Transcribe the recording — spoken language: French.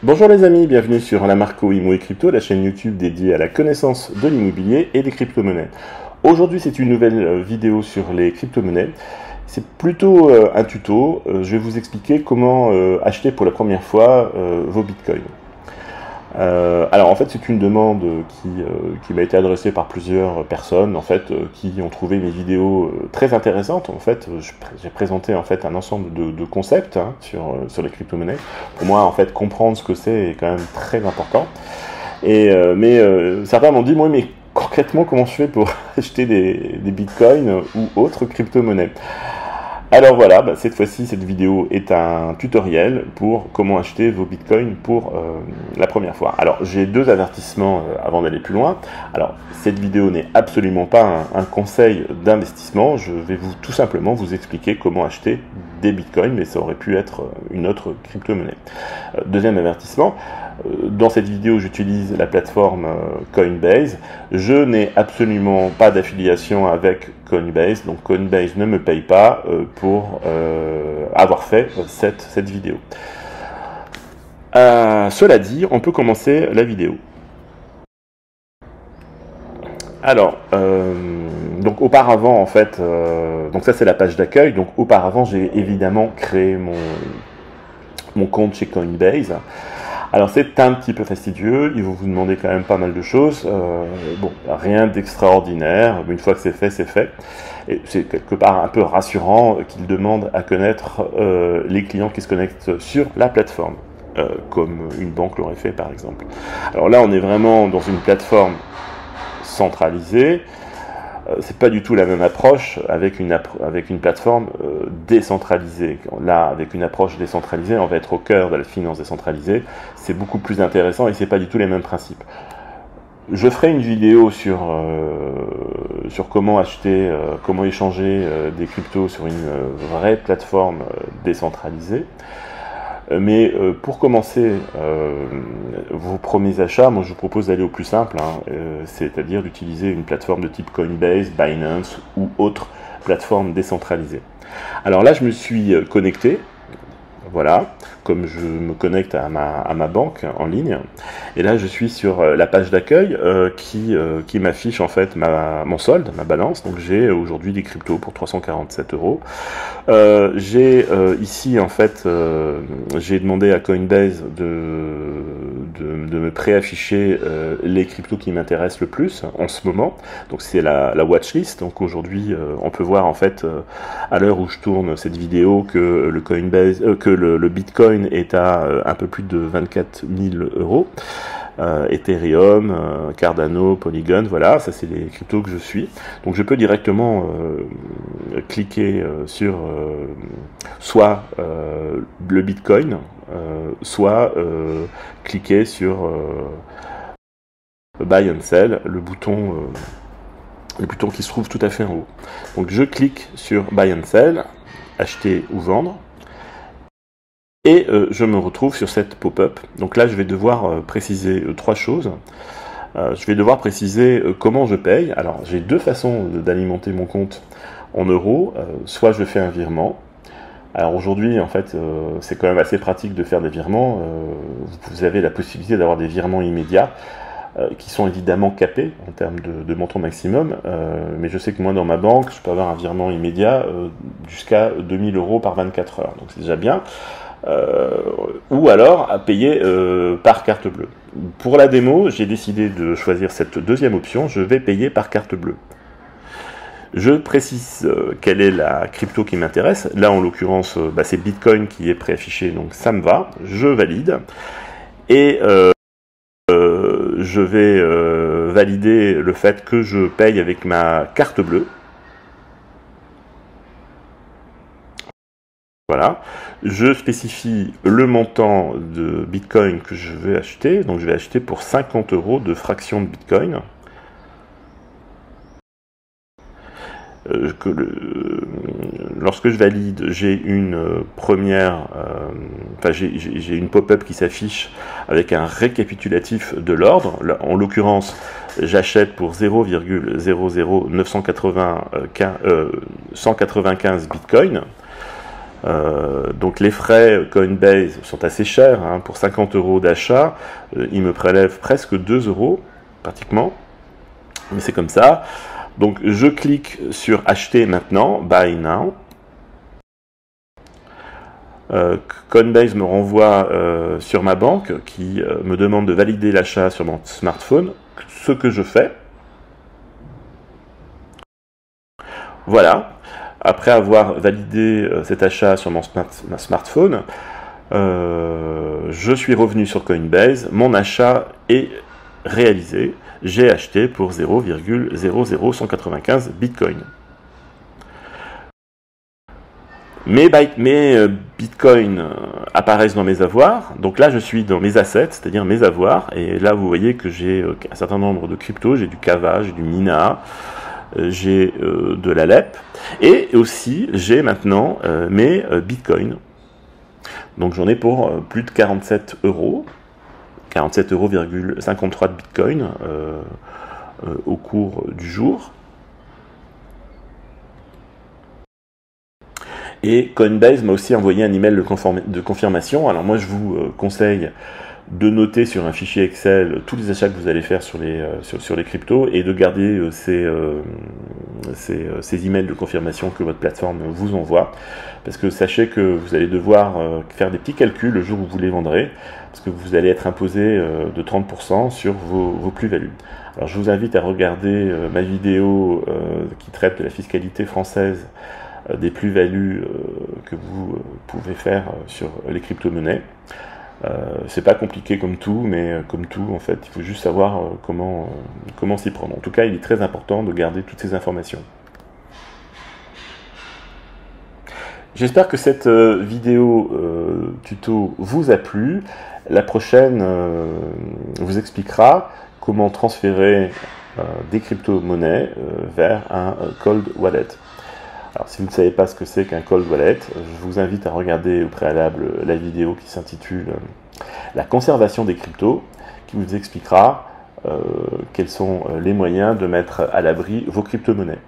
Bonjour les amis, bienvenue sur la Marco Immo et Crypto, la chaîne YouTube dédiée à la connaissance de l'immobilier et des crypto-monnaies. Aujourd'hui c'est une nouvelle vidéo sur les crypto-monnaies. C'est plutôt un tuto, je vais vous expliquer comment acheter pour la première fois vos bitcoins. Alors en fait c'est une demande qui m'a été adressée par plusieurs personnes en fait qui ont trouvé mes vidéos très intéressantes. En fait j'ai présenté en fait un ensemble de concepts sur les crypto-monnaies. Pour moi en fait comprendre ce que c'est est quand même très important. Et certains m'ont dit moi mais concrètement comment je fais pour acheter des bitcoins ou autres crypto-monnaies. Alors voilà, cette fois-ci, cette vidéo est un tutoriel pour comment acheter vos bitcoins pour la première fois. Alors, j'ai deux avertissements avant d'aller plus loin. Alors, cette vidéo n'est absolument pas un conseil d'investissement. Je vais tout simplement vous expliquer comment acheter des bitcoins, mais ça aurait pu être une autre crypto-monnaie. Deuxième avertissement, dans cette vidéo, j'utilise la plateforme Coinbase. Je n'ai absolument pas d'affiliation avec Coinbase, donc Coinbase ne me paye pas pour avoir fait cette vidéo. Cela dit, on peut commencer la vidéo. Alors, donc auparavant en fait, donc ça c'est la page d'accueil, donc auparavant j'ai évidemment créé mon compte chez Coinbase. Alors c'est un petit peu fastidieux, ils vont vous demander quand même pas mal de choses, bon, rien d'extraordinaire, une fois que c'est fait, et c'est quelque part un peu rassurant qu'ils demandent à connaître les clients qui se connectent sur la plateforme, comme une banque l'aurait fait par exemple. Alors là on est vraiment dans une plateforme centralisée, c'est pas du tout la même approche avec une plateforme décentralisée. Là, avec une approche décentralisée, on va être au cœur de la finance décentralisée. C'est beaucoup plus intéressant et c'est pas du tout les mêmes principes. Je ferai une vidéo sur comment acheter, comment échanger des cryptos sur une vraie plateforme décentralisée. Mais pour commencer vos premiers achats, moi je vous propose d'aller au plus simple, c'est-à-dire d'utiliser une plateforme de type Coinbase, Binance ou autre plateforme décentralisée. Alors là je me suis connecté, voilà, comme je me connecte à ma banque en ligne, et là je suis sur la page d'accueil qui m'affiche en fait mon solde, ma balance. Donc j'ai aujourd'hui des cryptos pour 347 €. J'ai ici en fait, j'ai demandé à Coinbase de me préafficher les cryptos qui m'intéressent le plus en ce moment. Donc c'est la watchlist. Donc aujourd'hui on peut voir en fait à l'heure où je tourne cette vidéo que le Coinbase, le Bitcoin est à un peu plus de 24 000 €. Ethereum, Cardano, Polygon, voilà, ça c'est les cryptos que je suis. Donc je peux directement cliquer sur soit le Bitcoin, soit cliquer sur Buy and Sell, le bouton qui se trouve tout à fait en haut. Donc je clique sur Buy and Sell, acheter ou vendre. Et je me retrouve sur cette pop-up. Donc là, je vais devoir préciser trois choses. Je vais devoir préciser comment je paye. Alors, j'ai deux façons d'alimenter mon compte en euros. Soit je fais un virement. Alors aujourd'hui, en fait, c'est quand même assez pratique de faire des virements. Vous avez la possibilité d'avoir des virements immédiats qui sont évidemment capés en termes de montant maximum. Mais je sais que moi, dans ma banque, je peux avoir un virement immédiat jusqu'à 2000 € par 24 heures. Donc c'est déjà bien. Ou alors à payer par carte bleue. Pour la démo, j'ai décidé de choisir cette deuxième option, je vais payer par carte bleue. Je précise quelle est la crypto qui m'intéresse. Là en l'occurrence c'est Bitcoin qui est préaffiché, donc ça me va, je valide. Et je vais valider le fait que je paye avec ma carte bleue. Voilà, je spécifie le montant de Bitcoin que je vais acheter, donc je vais acheter pour 50 € de fraction de Bitcoin. lorsque je valide, j'ai une j'ai une pop-up qui s'affiche avec un récapitulatif de l'ordre. En l'occurrence, j'achète pour 0,00995 bitcoins. Donc les frais Coinbase sont assez chers, hein, pour 50 € d'achat, ils me prélèvent presque 2 € pratiquement, mais c'est comme ça. Donc je clique sur acheter maintenant, buy now. Coinbase me renvoie sur ma banque qui me demande de valider l'achat sur mon smartphone, ce que je fais. Voilà. Après avoir validé cet achat sur mon smartphone, je suis revenu sur Coinbase, mon achat est réalisé, j'ai acheté pour 0,00195 bitcoins. Mes bitcoins apparaissent dans mes avoirs, donc là je suis dans mes assets, c'est-à-dire mes avoirs, et là vous voyez que j'ai un certain nombre de cryptos, j'ai du Kava, j'ai du Mina, j'ai de la LEP, et aussi j'ai maintenant mes bitcoins. Donc j'en ai pour plus de 47 €, 47,53 € de bitcoin au cours du jour. Et Coinbase m'a aussi envoyé un email de confirmation. Alors moi je vous conseille de noter sur un fichier Excel tous les achats que vous allez faire sur les cryptos et de garder ces emails de confirmation que votre plateforme vous envoie, parce que sachez que vous allez devoir faire des petits calculs le jour où vous les vendrez, parce que vous allez être imposé de 30% sur vos plus-values. Alors je vous invite à regarder ma vidéo qui traite de la fiscalité française des plus-values que vous pouvez faire sur les crypto-monnaies. C'est pas compliqué comme tout, mais comme tout, en fait, il faut juste savoir comment s'y prendre. En tout cas, il est très important de garder toutes ces informations. J'espère que cette vidéo tuto vous a plu. La prochaine vous expliquera comment transférer des crypto-monnaies vers un cold wallet. Alors si vous ne savez pas ce que c'est qu'un cold wallet, je vous invite à regarder au préalable la vidéo qui s'intitule La conservation des cryptos, qui vous expliquera quels sont les moyens de mettre à l'abri vos crypto-monnaies.